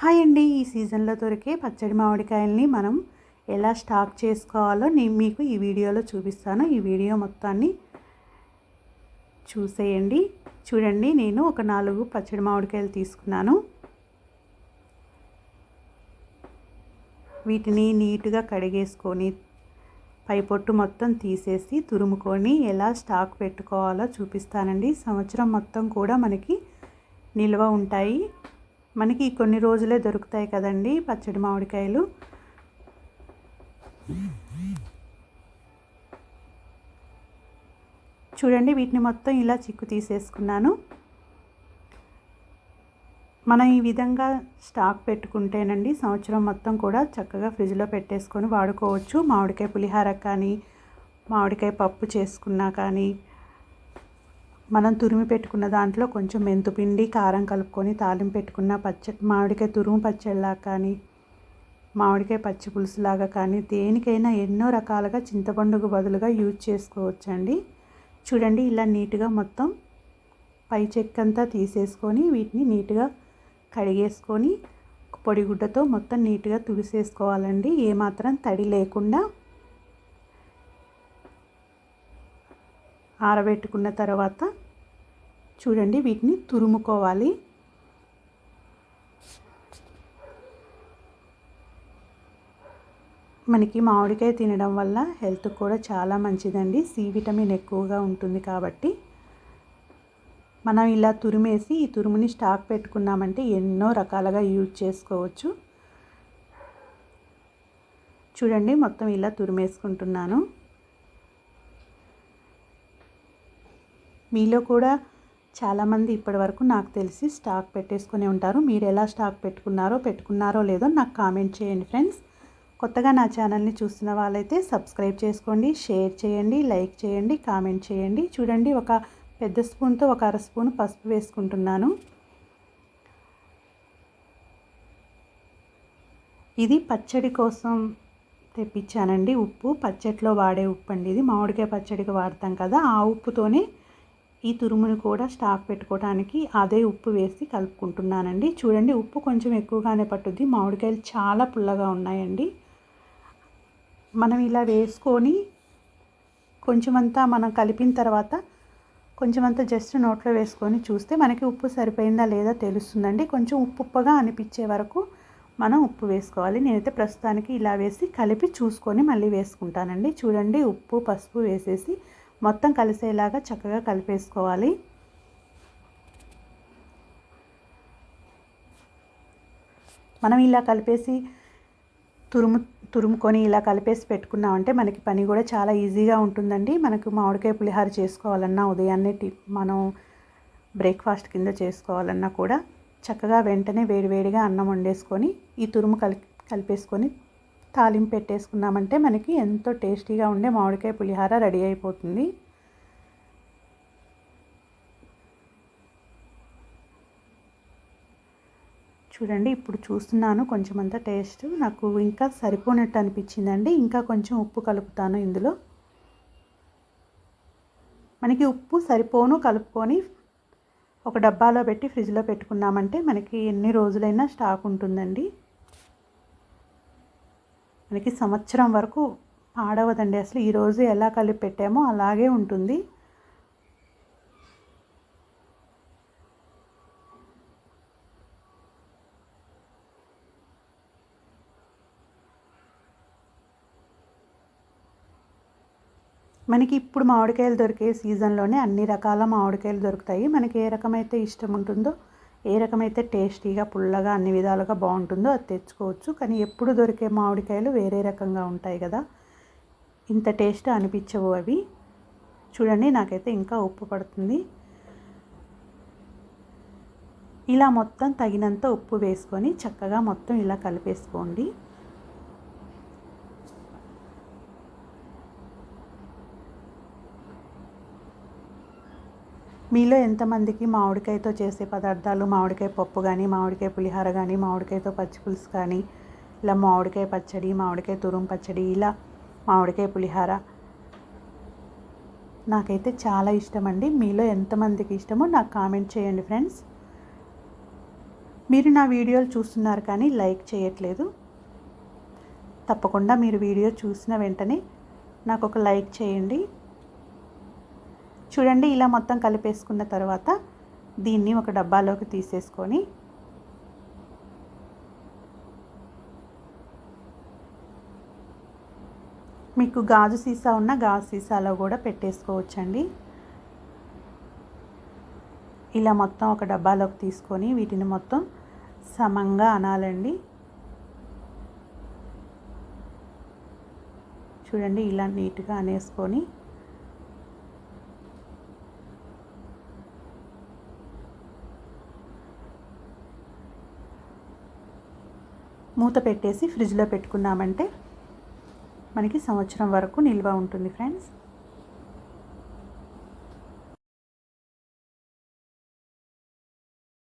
Hi అండి. ఈ సీజన్లో దొరికే పచ్చడి మామిడికాయల్ని మనం ఎలా స్టాక్ చేసుకోవాలో నేను మీకు ఈ వీడియోలో చూపిస్తాను. ఈ వీడియో మొత్తాన్ని చూసేయండి. చూడండి, నేను ఒక 4 పచ్చడి మామిడికాయలు తీసుకున్నాను. వీటిని నీట్గా కడిగేసుకొని పై పొట్టు మొత్తం తీసేసి తురుముకొని ఎలా స్టాక్ పెట్టుకోవాలో చూపిస్తానండి. సంవత్సరం మొత్తం కూడా మనకి నిల్వ ఉంటాయి. మనకి కొన్ని రోజులే దొరుకుతాయి కదండి పచ్చడి మామిడికాయలు. చూడండి, వీటిని మొత్తం ఇలా చిక్కు తీసేసుకున్నాను. మనం ఈ విధంగా స్టాక్ పెట్టుకుంటేనండి సంవత్సరం మొత్తం కూడా చక్కగా ఫ్రిడ్జ్లో పెట్టేసుకొని వాడుకోవచ్చు. మామిడికాయ పులిహార కానీ, మామిడికాయ పప్పు చేసుకున్నా కానీ, మనం తురిమి పెట్టుకున్న దాంట్లో కొంచెం మెంతుపిండి కారం కలుపుకొని తాలింపు పెట్టుకున్న మామిడికాయ తురుము పచ్చడిలా కానీ, మామిడికాయ పచ్చి పులుసులాగా కానీ, దేనికైనా ఎన్నో రకాలుగా చింతపండుకు బదులుగా యూజ్ చేసుకోవచ్చండి. చూడండి, ఇలా నీట్గా మొత్తం పై చెక్కంతా తీసేసుకొని వీటిని నీట్గా కడిగేసుకొని పొడిగుడ్డతో మొత్తం నీట్గా తుడిసేసుకోవాలండి. ఏమాత్రం తడి లేకుండా ఆరబెట్టుకున్న తర్వాత చూడండి వీటిని తురుముకోవాలి. మనకి మామిడికాయ తినడం వల్ల హెల్త్ కూడా చాలా మంచిదండి. సి విటమిన్ ఎక్కువగా ఉంటుంది కాబట్టి మనం ఇలా తురిమేసి ఈ తురుముని స్టాక్ పెట్టుకున్నామంటే ఎన్నో రకాలుగా యూజ్ చేసుకోవచ్చు. చూడండి, మొత్తం ఇలా తురిమేసుకుంటున్నాను. మీలో కూడా చాలామంది ఇప్పటివరకు నాకు తెలిసి స్టాక్ పెట్టేసుకుని ఉంటారు. మీరు ఎలా స్టాక్ పెట్టుకున్నారో లేదో నాకు కామెంట్ చేయండి ఫ్రెండ్స్. కొత్తగా నా ఛానల్ని చూస్తున్న వాళ్ళైతే సబ్స్క్రైబ్ చేసుకోండి, షేర్ చేయండి, లైక్ చేయండి, కామెంట్ చేయండి. చూడండి, ఒక పెద్ద స్పూన్తో ఒక అర స్పూన్ పసుపు వేసుకుంటున్నాను. ఇది పచ్చడి కోసం తెప్పించానండి. ఉప్పు పచ్చడిలో వాడే ఉప్పు అండి. ఇది మామిడికాయ పచ్చడికి వాడతాం కదా, ఆ ఉప్పుతోనే ఈ తురుమును కూడా స్టాక్ పెట్టుకోవడానికి అదే ఉప్పు వేసి కలుపుకుంటున్నానండి. చూడండి, ఉప్పు కొంచెం ఎక్కువగానే పట్టుద్ది. మామిడికాయలు చాలా పుల్లగా ఉన్నాయండి. మనం ఇలా వేసుకొని కొంచెమంతా మనం కలిపిన తర్వాత కొంచెమంతా జస్ట్ నోట్లో వేసుకొని చూస్తే మనకి ఉప్పు సరిపోయిందా లేదా తెలుస్తుందండి. కొంచెం ఉప్పుగా అనిపించే వరకు మనం ఉప్పు వేసుకోవాలి. నేనైతే ప్రస్తుతానికి ఇలా వేసి కలిపి చూసుకొని మళ్ళీ వేసుకుంటానండి. చూడండి, ఉప్పు పసుపు వేసేసి మొత్తం కలిసేలాగా చక్కగా కలిపేసుకోవాలి. మనం ఇలా కలిపేసి తురుముకొని ఇలా కలిపేసి పెట్టుకున్నామంటే మనకి పని కూడా చాలా ఈజీగా ఉంటుందండి. మనకు మామిడికాయ పులిహార చేసుకోవాలన్నా, ఉదయాన్నే మనం బ్రేక్ఫాస్ట్ కింద చేసుకోవాలన్నా కూడా చక్కగా వెంటనే వేడివేడిగా అన్నం వండేసుకొని ఈ తురుము కలిపేసుకొని తాలింపు పెట్టేసుకున్నామంటే మనకి ఎంతో టేస్టీగా ఉండే మామిడికాయ పులిహార రెడీ అయిపోతుంది. చూడండి, ఇప్పుడు చూస్తున్నాను కొంచెమంతా టేస్ట్ నాకు ఇంకా సరిపోనట్టు అనిపించిందండి. ఇంకా కొంచెం ఉప్పు కలుపుతాను ఇందులో. మనకి ఉప్పు సరిపోను కలుపుకొని ఒక డబ్బాలో పెట్టి ఫ్రిడ్జ్లో పెట్టుకున్నామంటే మనకి ఎన్ని రోజులైనా స్టాక్ ఉంటుందండి. మనకి సంవత్సరం వరకు పాడవదండి. అసలు ఈరోజు ఎలా కలిపి పెట్టామో అలాగే ఉంటుంది. మనకి ఇప్పుడు మామిడికాయలు దొరికే సీజన్లోనే అన్ని రకాల మామిడికాయలు దొరుకుతాయి. మనకి ఏ రకమైతే ఇష్టం ఉంటుందో, ఏ రకమైతే టేస్టీగా పుల్లగా అన్ని విధాలుగా బాగుంటుందో అది తెచ్చుకోవచ్చు. కానీ ఎప్పుడు దొరికే మామిడికాయలు వేరే రకంగా ఉంటాయి కదా, ఇంత టేస్ట్ అనిపించవు అవి. చూడండి, నాకైతే ఇంకా ఉప్పు పడుతుంది. ఇలా మొత్తం తగినంత ఉప్పు వేసుకొని చక్కగా మొత్తం ఇలా కలిపేసుకోండి. మీలో ఎంతమందికి మామిడికాయతో చేసే పదార్థాలు, మామిడికాయ పప్పు కానీ, మామిడికాయ పులిహార కానీ, మామిడికాయతో పచ్చి పులుసు కానీ, ఇలా మామిడికాయ పచ్చడి, మామిడికాయ తురుము పచ్చడి, ఇలా మామిడికాయ పులిహార నాకైతే చాలా ఇష్టం అండి. మీలో ఎంతమందికి ఇష్టమో నాకు కామెంట్ చేయండి ఫ్రెండ్స్. మీరు నా వీడియోలు చూస్తున్నారు కానీ లైక్ చేయట్లేదు. తప్పకుండా మీరు వీడియో చూసిన వెంటనే నాకు ఒక లైక్ చేయండి. చూడండి, ఇలా మొత్తం కలిపేసుకున్న తర్వాత దీన్ని ఒక డబ్బాలోకి తీసేసుకొని మీకు గాజు సీసా ఉన్న గాజు సీసాలో కూడా పెట్టేసుకోవచ్చండి. ఇలా మొత్తం ఒక డబ్బాలోకి తీసుకొని వీటిని మొత్తం సమంగా అనాలండి. చూడండి, ఇలా నీట్గా అనేసుకొని మూత పెట్టేసి ఫ్రిడ్జ్లో పెట్టుకున్నామంటే మనకి సంవత్సరం వరకు నిల్వ ఉంటుంది ఫ్రెండ్స్.